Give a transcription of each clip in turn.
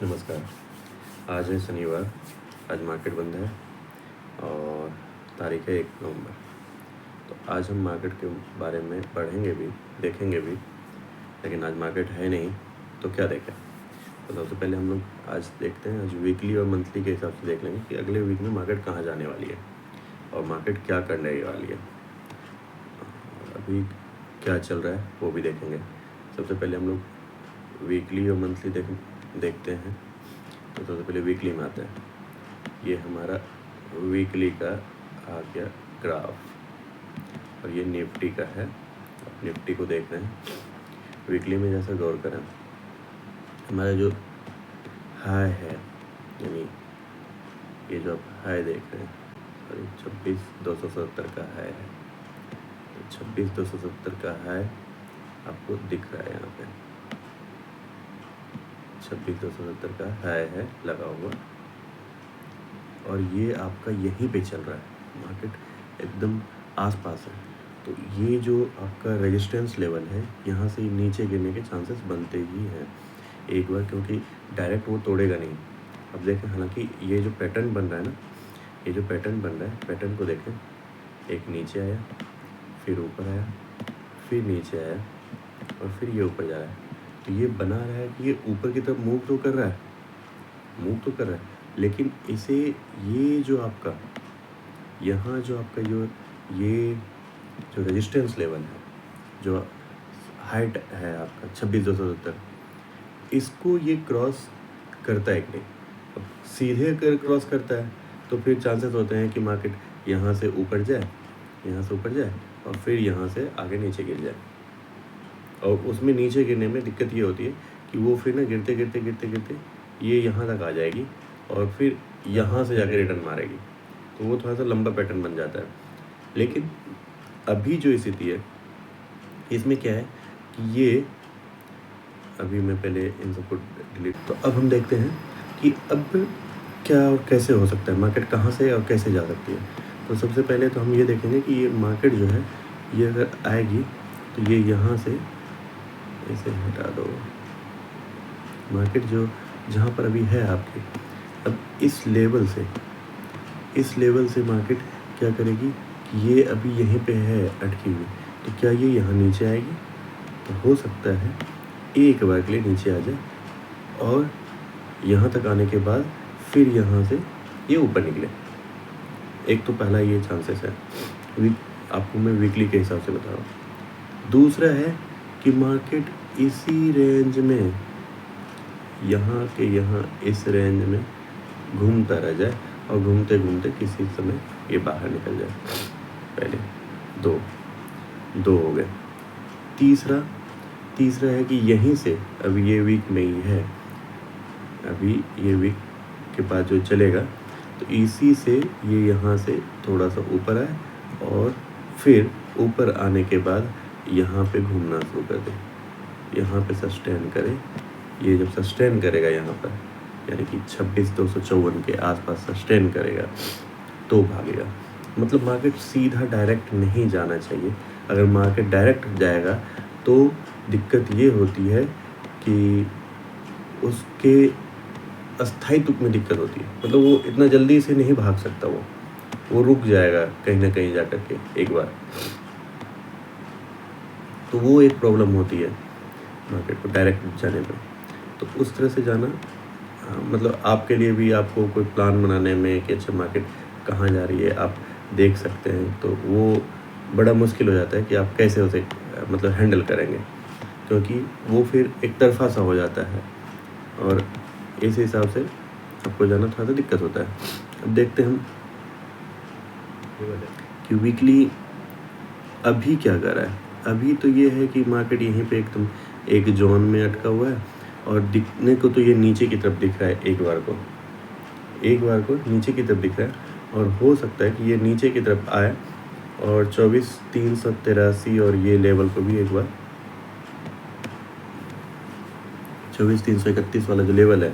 नमस्कार। आज है शनिवार। आज मार्केट बंद है और तारीख है 1 नवंबर। तो आज हम मार्केट के बारे में पढ़ेंगे भी, देखेंगे भी, लेकिन आज मार्केट है नहीं तो क्या देखें। तो सबसे पहले हम लोग आज देखते हैं, आज वीकली और मंथली के हिसाब से देख लेंगे कि अगले वीक में मार्केट कहाँ जाने वाली है और मार्केट क्या करने वाली है, अभी क्या चल रहा है वो भी देखेंगे। सबसे पहले हम लोग वीकली और मंथली देखते हैं। तो सबसे पहले वीकली में आता है, ये हमारा वीकली का आ गया ग्राफ और ये निफ्टी का है। अब निफ्टी को देख रहे हैं वीकली में, जैसा गौर करें हमारा जो हाई है, यानी ये जो आप हाई देख रहे हैं, सॉरी 26,270 का हाई है। तो 26,270 का हाई आपको दिख रहा है, यहाँ पे 26,270 का हाई है लगा हुआ और ये आपका यहीं पे चल रहा है, मार्केट एकदम आसपास है। तो ये जो आपका रेजिस्टेंस लेवल है, यहाँ से नीचे गिरने के चांसेस बनते ही हैं एक बार, क्योंकि डायरेक्ट वो तोड़ेगा नहीं। अब देखें, हालांकि ये जो पैटर्न बन रहा है ना, ये जो पैटर्न बन रहा है, पैटर्न को देखें, एक नीचे आया, फिर ऊपर आया, फिर नीचे आया और फिर ये ऊपर जा रहा है। तो ये बना रहा है कि ये ऊपर की तरफ मूव तो कर रहा है, लेकिन इसे ये जो आपका यहाँ जो आपका ये जो रेजिस्टेंस लेवल है, जो हाइट है आपका 26,270, इसको ये क्रॉस करता है कि नहीं। अब सीधे अगर क्रॉस करता है तो फिर चांसेस होते हैं कि मार्केट यहाँ से ऊपर जाए और फिर यहाँ से आगे नीचे गिर जाए। और उसमें नीचे गिरने में दिक्कत ये होती है कि वो फिर ना गिरते ये यहाँ तक आ जाएगी और फिर यहाँ से जाकर रिटर्न मारेगी, तो वो थोड़ा सा लंबा पैटर्न बन जाता है। लेकिन अभी जो स्थिति है इसमें क्या है कि ये अभी मैं पहले इन सबको डिलीट, तो अब हम देखते हैं कि अब क्या और कैसे हो सकता है, मार्केट कहाँ से और कैसे जा सकती है। तो सबसे पहले तो हम ये देखेंगे कि ये मार्केट जो है, ये अगर आएगी तो ये यहाँ से इसे हटा दो। मार्केट जो जहाँ पर अभी है आपके, अब इस लेवल से मार्केट क्या करेगी कि ये अभी यहीं पे है अटकी हुई, तो क्या ये यहाँ नीचे आएगी? तो हो सकता है एक बार के लिए नीचे आ जाए और यहाँ तक आने के बाद फिर यहाँ से ये ऊपर निकले। एक तो पहला ये चांसेस है, आपको मैं वीकली के हिसाब से बता रहा हूँ। दूसरा है कि मार्केट इसी रेंज में, यहाँ के यहाँ इस रेंज में घूमता रह जाए और घूमते घूमते किसी समय ये बाहर निकल जाए। पहले दो हो गए। तीसरा है कि यहीं से, अभी ये वीक में ही है, अभी ये वीक के बाद जो चलेगा तो इसी से ये यहाँ से थोड़ा सा ऊपर आए और फिर ऊपर आने के बाद यहाँ पे घूमना शुरू कर दे, यहाँ पे सस्टेन करे। ये जब सस्टेन करेगा यहाँ पर, यानी कि 26,254 के आसपास सस्टेन करेगा तो भागेगा। मतलब मार्केट सीधा डायरेक्ट नहीं जाना चाहिए। अगर मार्केट डायरेक्ट जाएगा तो दिक्कत ये होती है कि उसके अस्थायित्व में दिक्कत होती है। मतलब वो इतना जल्दी से नहीं भाग सकता, वो रुक जाएगा कहीं ना कहीं जा कर के एक बार, तो वो एक प्रॉब्लम होती है मार्केट को डायरेक्ट जाने में। तो उस तरह से जाना मतलब आपके लिए भी, आपको कोई प्लान बनाने में कि अच्छा मार्केट कहाँ जा रही है आप देख सकते हैं, तो वो बड़ा मुश्किल हो जाता है कि आप कैसे उसे मतलब हैंडल करेंगे, क्योंकि वो फिर एक तरफा सा हो जाता है और इस हिसाब से आपको जाना थोड़ा सा दिक्कत होता है। अब देखते हैं हम कि वीकली अभी क्या कर रहा है। अभी तो ये है कि मार्केट यहीं पे एकदम एक जोन में अटका हुआ है और दिखने को तो ये नीचे की तरफ दिख रहा है, एक बार को नीचे की तरफ दिख रहा है और हो सकता है कि ये नीचे की तरफ आए और 24,383 और ये लेवल को भी एक बार 24,331 वाला जो लेवल है,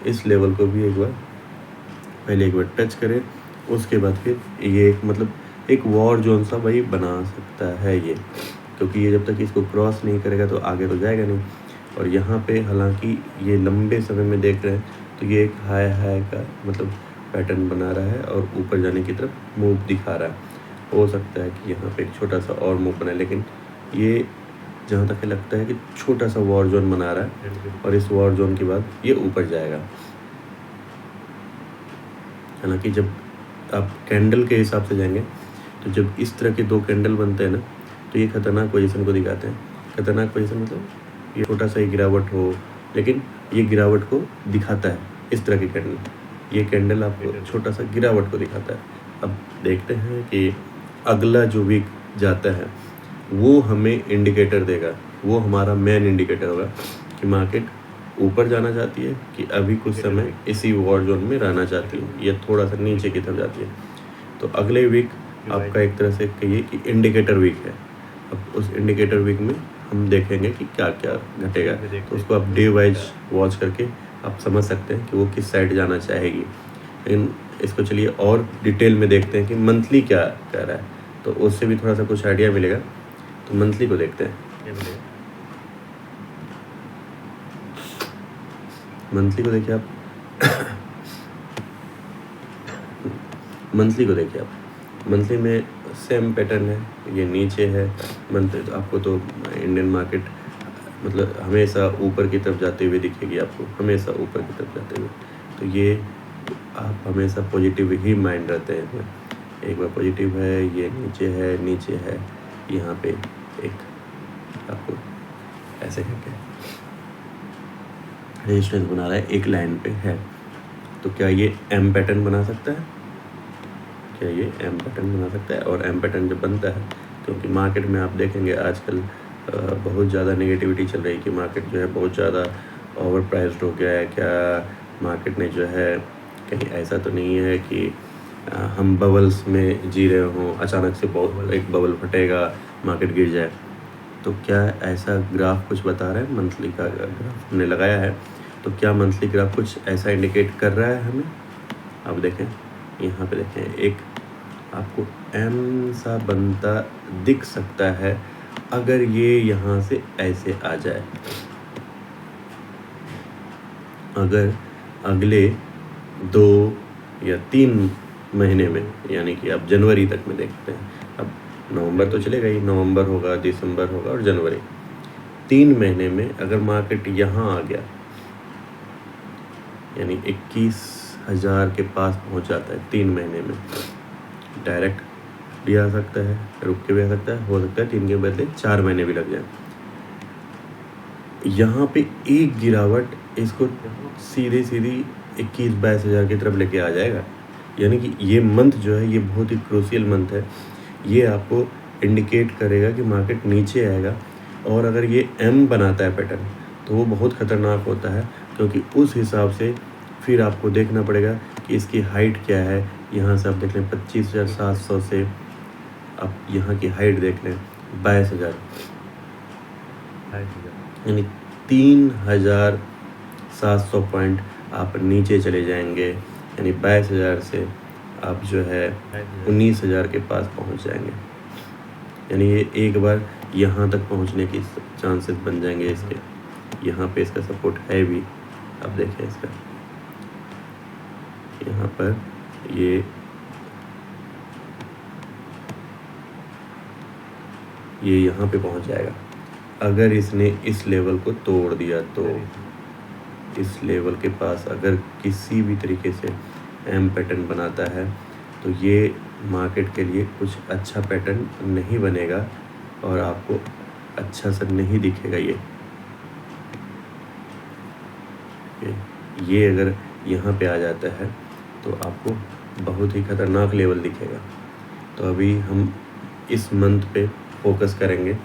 इस लेवल को भी एक बार टच करे। उसके बाद फिर ये मतलब एक वॉर जोन सा भाई बना सकता है ये, क्योंकि ये जब तक इसको क्रॉस नहीं करेगा तो आगे तो जाएगा नहीं। और यहाँ पे हालांकि ये लंबे समय में देख रहे हैं तो ये एक हाई का मतलब पैटर्न बना रहा है और ऊपर जाने की तरफ मूव दिखा रहा है। हो सकता है कि यहाँ पे एक छोटा सा और मूव बनाए, लेकिन ये जहाँ तक लगता है कि छोटा सा वॉर जोन बना रहा है और इस वॉर जोन के बाद ये ऊपर जाएगा। हालांकि जब आप कैंडल के हिसाब से जाएंगे तो जब इस तरह के 2 कैंडल बनते हैं ना तो ये खतरनाक पोजीशन को दिखाते हैं। खतरनाक पोजीशन मतलब ये छोटा सा ही गिरावट हो, लेकिन ये गिरावट को दिखाता है। इस तरह के कैंडल, ये कैंडल आपको छोटा सा गिरावट को दिखाता है। अब देखते हैं कि अगला जो वीक जाता है वो हमें इंडिकेटर देगा, वो हमारा मेन इंडिकेटर होगा कि मार्केट ऊपर जाना चाहती है कि अभी कुछ समय इसी वॉर जोन में रहना चाहती है या थोड़ा सा नीचे की तरफ जाती है। तो अगले वीक आपका एक तरह से कहिए कि इंडिकेटर वीक है। अब उस इंडिकेटर वीक में हम देखेंगे कि क्या क्या घटेगा, तो उसको आप डे वाइज वॉच करके आप समझ सकते हैं कि वो किस साइड जाना चाहेगी। लेकिन इसको चलिए और डिटेल में देखते हैं कि मंथली क्या कह रहा है, तो उससे भी थोड़ा सा कुछ आइडिया मिलेगा। तो मंथली को देखते हैं। मंथली को देखिए आप मंथली को देखिए आप मंथली में सेम पैटर्न है, ये नीचे है मंथली। तो आपको तो इंडियन मार्केट मतलब हमेशा ऊपर की तरफ जाते हुए दिखेगी, आपको हमेशा ऊपर की तरफ जाते हुए। तो ये आप हमेशा पॉजिटिव ही माइंड रहते हैं। एक बार पॉजिटिव है, ये नीचे है यहाँ पे एक आपको ऐसे करके रेजिस्टेंस बना रहा है, एक लाइन पे है। तो क्या ये एम पैटर्न बना सकता है? क्या ये एम पैटर्न बना सकता है? और एम पैटर्न जब बनता है, क्योंकि मार्केट में आप देखेंगे आजकल बहुत ज़्यादा नेगेटिविटी चल रही है कि मार्केट जो है बहुत ज़्यादा ओवर प्राइस्ड हो गया है। क्या मार्केट ने जो है कहीं ऐसा तो नहीं है कि हम बबल्स में जी रहे हों, अचानक से बहुत एक बबल फटेगा, मार्केट गिर जाए? तो क्या ऐसा ग्राफ कुछ बता रहा है? मंथली का ग्राफ हमने लगाया है, तो क्या मंथली ग्राफ कुछ ऐसा इंडिकेट कर रहा है हमें? अब देखें, यहाँ पे देखें, एक आपको एम सा बनता दिख सकता है अगर ये यहाँ से ऐसे आ जाए। अगर अगले 2 या 3 महीने में, यानी कि आप जनवरी तक में देखते हैं, अब नवंबर तो चलेगा ही, नवंबर होगा, दिसंबर होगा और जनवरी, 3 महीने में अगर मार्केट यहाँ आ गया, यानी 21,000 के पास पहुँच जाता है 3 महीने में, डायरेक्ट भी आ सकता है, रुक के भी आ सकता है, हो सकता है 3 के बदले 4 महीने भी लग जाए। यहाँ पे एक गिरावट इसको सीधी 21-22 हज़ार की तरफ लेके आ जाएगा। यानी कि ये मंथ जो है ये बहुत ही क्रूशियल मंथ है। ये आपको इंडिकेट करेगा कि मार्केट नीचे आएगा, और अगर ये एम बनाता है पैटर्न तो वो बहुत ख़तरनाक होता है, क्योंकि उस हिसाब से फिर आपको देखना पड़ेगा कि इसकी हाइट क्या है। यहाँ से आप देख लें 25,700 से आप यहाँ की हाइट देख लें 22,000, यानी 3,700 पॉइंट आप नीचे चले जाएंगे। यानी 22,000 से आप जो है 19,000 के पास पहुंच जाएंगे। यानी ये एक बार यहाँ तक पहुंचने की चांसेस बन जाएंगे इसके। यहाँ पे इसका सपोर्ट है भी, आप देखें इसका यहाँ पर ये यहाँ पे पहुंच जाएगा। अगर इसने इस लेवल को तोड़ दिया तो इस लेवल के पास अगर किसी भी तरीके से एम पैटर्न बनाता है तो ये मार्केट के लिए कुछ अच्छा पैटर्न नहीं बनेगा और आपको अच्छा सा नहीं दिखेगा। ये अगर यहाँ पे आ जाता है तो आपको बहुत ही ख़तरनाक लेवल दिखेगा। तो अभी हम इस मंथ पे फोकस करेंगे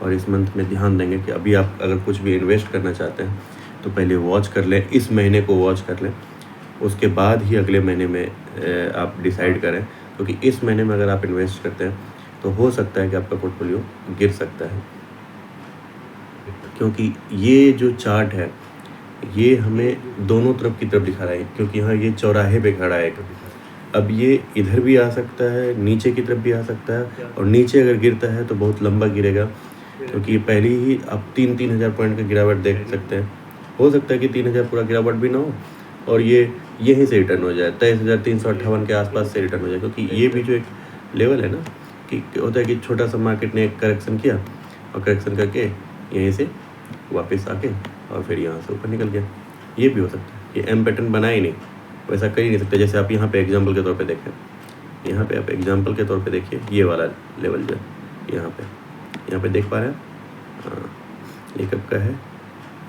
और इस मंथ में ध्यान देंगे कि अभी आप अगर कुछ भी इन्वेस्ट करना चाहते हैं तो पहले वॉच कर लें, इस महीने को वॉच कर लें, उसके बाद ही अगले महीने में आप डिसाइड करें। क्योंकि इस महीने में अगर आप इन्वेस्ट करते हैं तो हो सकता है कि आपका पोर्टफोलियो गिर सकता है, क्योंकि ये जो चार्ट है ये हमें दोनों तरफ की तरफ दिखा रहा है। क्योंकि यहाँ ये चौराहे पे खड़ा है, अब ये इधर भी आ सकता है, नीचे की तरफ भी आ सकता है, और नीचे अगर गिरता है तो बहुत लंबा गिरेगा। क्योंकि पहले ही आप 3,000 पॉइंट का गिरावट देख सकते हैं। हो सकता है कि 3,000 पूरा गिरावट भी ना हो और ये यहीं से रिटर्न हो जाए, 23,358 के आसपास से रिटर्न हो जाए, क्योंकि ये भी जो एक लेवल है ना कि होता है कि छोटा सा मार्केट ने एक करेक्शन किया और करेक्शन करके यहीं से वापस आके और फिर यहाँ से ऊपर निकल गया। ये भी हो सकता है, ये एम पैटर्न बना ही नहीं, वैसा कर ही नहीं सकते। जैसे आप यहाँ पे एग्जाम्पल के तौर पे देखें, यहाँ पे आप एग्जाम्पल के तौर पे देखिए ये वाला लेवल जो है यहाँ पे देख पा रहे हैं। हाँ, ये कब का है?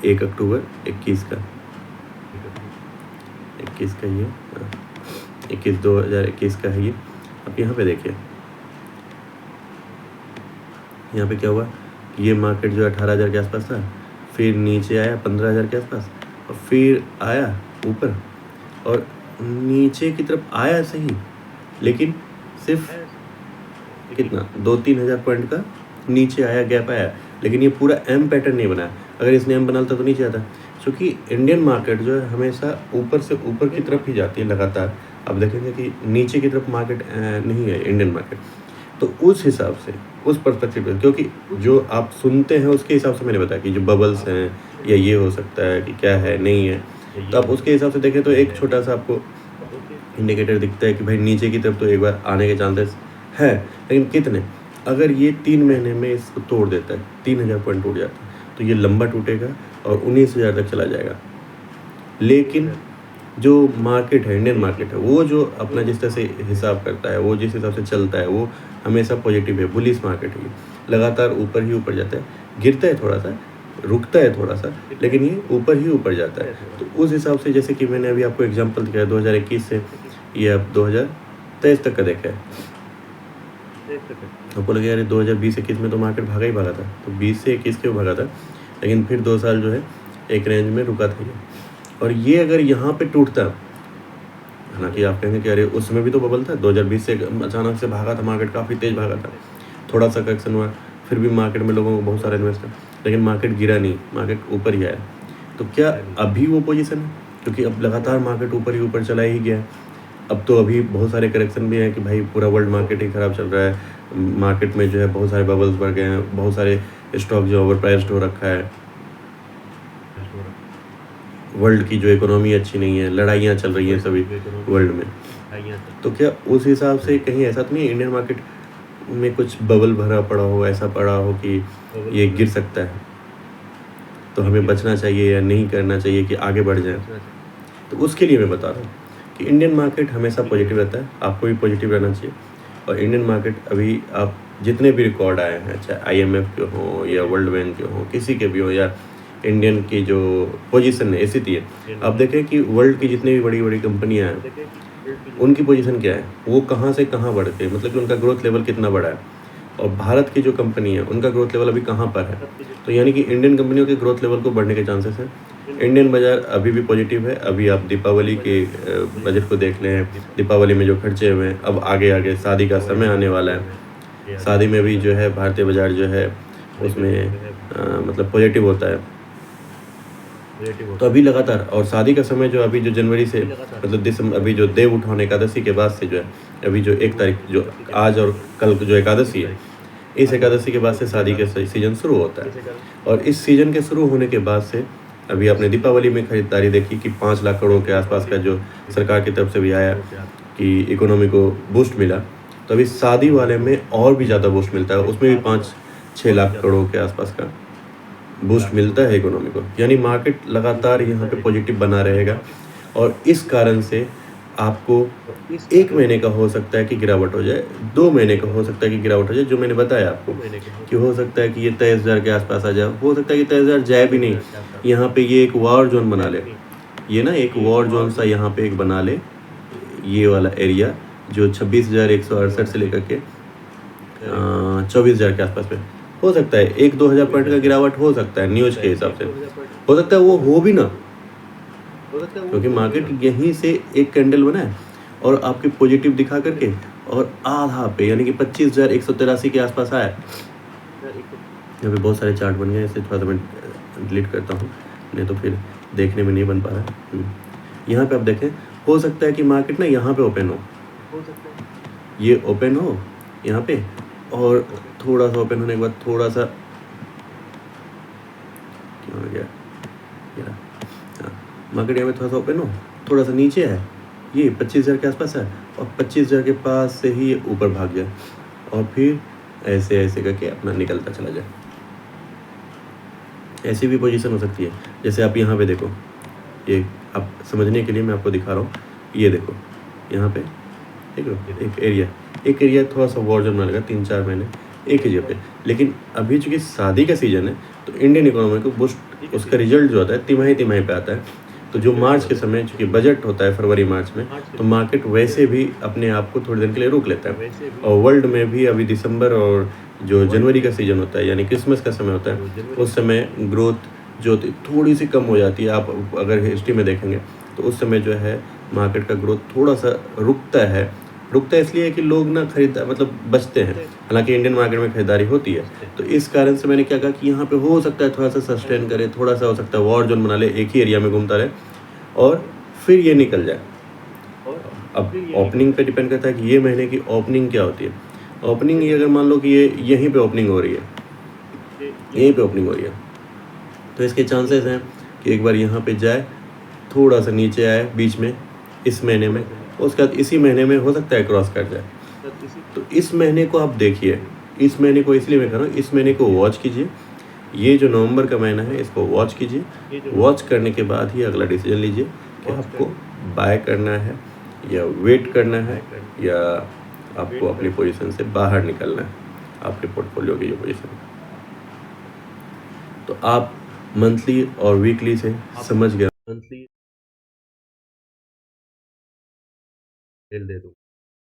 1 अक्टूबर 21 का, 21 का ये 2021 का है ये। अब यहाँ पे देखिए, यहाँ पे क्या हुआ, ये मार्केट जो 18,000 के आसपास था, फिर नीचे आया 15,000 के आसपास और फिर आया ऊपर और नीचे की तरफ आया सही, लेकिन सिर्फ कितना 2-3 हज़ार पॉइंट का नीचे आया, गैप आया, लेकिन ये पूरा एम पैटर्न नहीं बनाया। अगर इसने एम बनाता तो नीचे आता, क्योंकि इंडियन मार्केट जो है हमेशा ऊपर से ऊपर की तरफ ही जाती है लगातार। आप देखेंगे कि नीचे की तरफ मार्केट नहीं है इंडियन मार्केट। तो उस हिसाब से, उस पर्सपेक्टिव पे, क्योंकि जो आप सुनते हैं उसके हिसाब से मैंने बताया कि जो बबल्स हैं या ये हो सकता है कि क्या है नहीं है, तो आप उसके हिसाब से देखें तो एक छोटा सा आपको इंडिकेटर दिखता है कि भाई नीचे की तरफ तो एक बार आने के चांसेस है, लेकिन कितने? अगर ये 3 महीने में इसको तोड़ देता है, 3,000 पॉइंट टूट जाता है, तो ये लंबा टूटेगा और 19,000 तक चला जाएगा। लेकिन जो मार्केट है, इंडियन मार्केट है, वो जो अपना जिस तरह से हिसाब करता है, वो जिस हिसाब से चलता है, वो हमेशा पॉजिटिव है, बुलिश मार्केट है। लगातार ऊपर ही ऊपर जाता है, गिरता है थोड़ा सा, रुकता है थोड़ा सा, लेकिन ये ऊपर ही ऊपर जाता है। तो उस हिसाब से, जैसे कि मैंने अभी आपको एग्जांपल दिखाया 2021 से ये अब 2023 तक का देखा है। आपको लगे यार 2020-21 में तो मार्केट भागा ही भागा था, तो 20 से 21 क्यों भागा था, लेकिन फिर 2 साल जो है एक रेंज में रुका था ये। और ये अगर यहाँ पे टूटता, हालांकि आप कहेंगे कि अरे उसमें भी तो बबल था, 2020 से अचानक से भागा था मार्केट, काफ़ी तेज़ भागा था, थोड़ा सा करेक्शन हुआ, फिर भी मार्केट में लोगों को बहुत सारा इन्वेस्ट था, लेकिन मार्केट गिरा नहीं, मार्केट ऊपर ही आया। तो क्या अभी वो पोजीशन है? क्योंकि अब लगातार मार्केट ऊपर ही ऊपर चला ही गया है। अब तो अभी बहुत सारे करेक्शन भी हैं कि भाई पूरा वर्ल्ड मार्केट ही ख़राब चल रहा है, मार्केट में जो है बहुत सारे बबल्स बढ़ गए हैं, बहुत सारे स्टॉक जो ओवर प्राइस्ड हो रखा है, वर्ल्ड की जो इकोनॉमी अच्छी नहीं है, लड़ाइयाँ चल रही हैं सभी वर्ल्ड में। तो क्या उस हिसाब से कहीं ऐसा तो नहीं इंडियन मार्केट में कुछ बबल भरा पड़ा हो, ऐसा पड़ा हो कि ये गिर सकता है, तो हमें बचना चाहिए या नहीं करना चाहिए कि आगे बढ़ जाए? तो उसके लिए मैं बता रहा हूँ कि इंडियन मार्केट हमेशा पॉजिटिव रहता है, आपको भी पॉजिटिव रहना चाहिए। और इंडियन मार्केट अभी आप जितने भी रिकॉर्ड आए हैं, चाहे IMF के हों या वर्ल्ड बैंक के हों, किसी के भी हो, या इंडियन की जो पोजीशन है, स्थिति है, आप देखें कि वर्ल्ड की जितनी भी बड़ी बड़ी कंपनियां हैं उनकी पोजीशन क्या है, वो कहाँ से कहाँ बढ़ते हैं, मतलब कि उनका ग्रोथ लेवल कितना बड़ा है, और भारत की जो कंपनी है उनका ग्रोथ लेवल अभी कहाँ पर है। तो यानी कि इंडियन कंपनियों के ग्रोथ लेवल को बढ़ने के चांसेस हैं। इंडियन बाज़ार अभी भी पॉजिटिव है। अभी आप दीपावली के बजट को देख लें, दीपावली में जो खर्चे हुए हैं, अब आगे आगे शादी का समय आने वाला है, शादी में भी जो है भारतीय बाज़ार जो है उसमें मतलब पॉजिटिव होता है। तो अभी लगातार, और शादी का समय जो अभी जो जनवरी से मतलब दिसंबर, अभी जो देव उठान एकादशी के बाद से जो है, अभी जो 1 तारीख जो आज और कल जो एकादशी है, इस एकादशी के बाद से शादी का सीज़न शुरू होता है। और इस सीज़न के शुरू होने के बाद से अभी आपने दीपावली में खरीदारी देखी कि 5 लाख करोड़ के आसपास का जो सरकार की तरफ से भी आया कि इकोनॉमी को बूस्ट मिला, तो अभी शादी वाले में और भी ज़्यादा बूस्ट मिलता है, उसमें भी 5-6 लाख करोड़ के आसपास का बूस्ट मिलता है इकोनॉमी को। यानी मार्केट लगातार यहाँ पे पॉजिटिव बना रहेगा, और इस कारण से आपको 1 महीने का हो सकता है कि गिरावट हो जाए, 2 महीने का हो सकता है कि गिरावट हो जाए, जो मैंने बताया आपको कि हो सकता है कि ये 23,000 के आसपास आ जाए, हो सकता है कि 23,000 जाए भी नहीं, यहाँ पे ये एक वॉर जोन बना ले, ये ना एक वॉर जोन सा यहाँ पे एक बना ले, ये वाला एरिया जो 26,168 से लेकर के 24,000 के आसपास पे हो सकता है 1-2 हज़ार पॉइंट का गिरावट हो सकता है न्यूज़ के हिसाब से, हो सकता है वो हो भी ना, क्योंकि मार्केट यहीं से एक कैंडल बना है और आपके पॉजिटिव दिखा करके और आधा पे यानी कि 25,183 के आसपास आया। यहाँ पे बहुत सारे चार्ट बन गए, इसे थोड़ा सा मैं डिलीट करता हूँ, नहीं तो फिर देखने में नहीं बन पा रहा है। यहाँ पे आप देखें, हो सकता है कि मार्केट ना यहाँ पे ओपन हो, ये ओपन हो यहाँ पे, और थोड़ा सा ओपन होने के बाद थोड़ा सा क्यों हो गया ये रहा। हाँ, मार्केट यहाँ पे थोड़ा सा ओपन हो, थोड़ा सा नीचे है, ये 25,000 के आसपास है और 25,000 के पास से ही ये ऊपर भाग जाए और फिर ऐसे ऐसे करके अपना निकलता चला जाए। ऐसी भी पोजीशन हो सकती है, जैसे आप यहाँ पे देखो, ये आप समझने के लिए मैं आपको दिखा रहा हूँ। ये देखो यहाँ पे देख लो एक एरिया थोड़ा सा वॉर जोन में लगा 3-4 महीने एक ही जगह पे, लेकिन अभी चूँकि शादी का सीज़न है तो इंडियन इकोनॉमी को बूस्ट उसका रिजल्ट जो आता है तिमाही पे आता है। तो जो मार्च के समय चूँकि बजट होता है फरवरी मार्च में, तो मार्केट वैसे भी अपने आप को थोड़ी देर के लिए रोक लेता है। और वर्ल्ड में भी अभी दिसंबर और जो जनवरी का सीज़न होता है यानी क्रिसमस का समय होता है, उस समय ग्रोथ जो होती है थोड़ी सी कम हो जाती है। आप अगर हिस्ट्री में देखेंगे तो उस समय जो है मार्केट का ग्रोथ थोड़ा सा रुकता है इसलिए कि लोग ना खरीदा मतलब बचते हैं। हालांकि इंडियन मार्केट में खरीदारी होती है, तो इस कारण से मैंने क्या कहा कि यहाँ पे हो सकता है थोड़ा सा सस्टेन करे, थोड़ा सा हो सकता है वॉर जोन बना ले, एक ही एरिया में घूमता रहे और फिर ये निकल जाए। अब ओपनिंग पे डिपेंड करता है कि ये महीने की ओपनिंग क्या होती है। ओपनिंग ये अगर मान लो कि ये यहीं पे ओपनिंग हो रही है, तो इसके चांसेस हैं कि एक बार यहाँ पे जाए, थोड़ा सा नीचे आए बीच में इस महीने में, उसके बाद इसी महीने में हो सकता है क्रॉस कर जाए। तो इस महीने को आप देखिए, इस महीने को इसलिए मैं कह रहा हूँ, इस महीने को वॉच कीजिए। ये जो नवंबर का महीना है इसको वॉच कीजिए। वॉच करने के बाद ही अगला डिसीजन लीजिए कि आपको बाय करना है या वेट करना है या आपको अपनी पोजीशन से बाहर निकलना है, आपके पोर्टफोलियो की जो पोजीशन है। तो आप मंथली और वीकली से समझ गए। मंथली दे दूँ।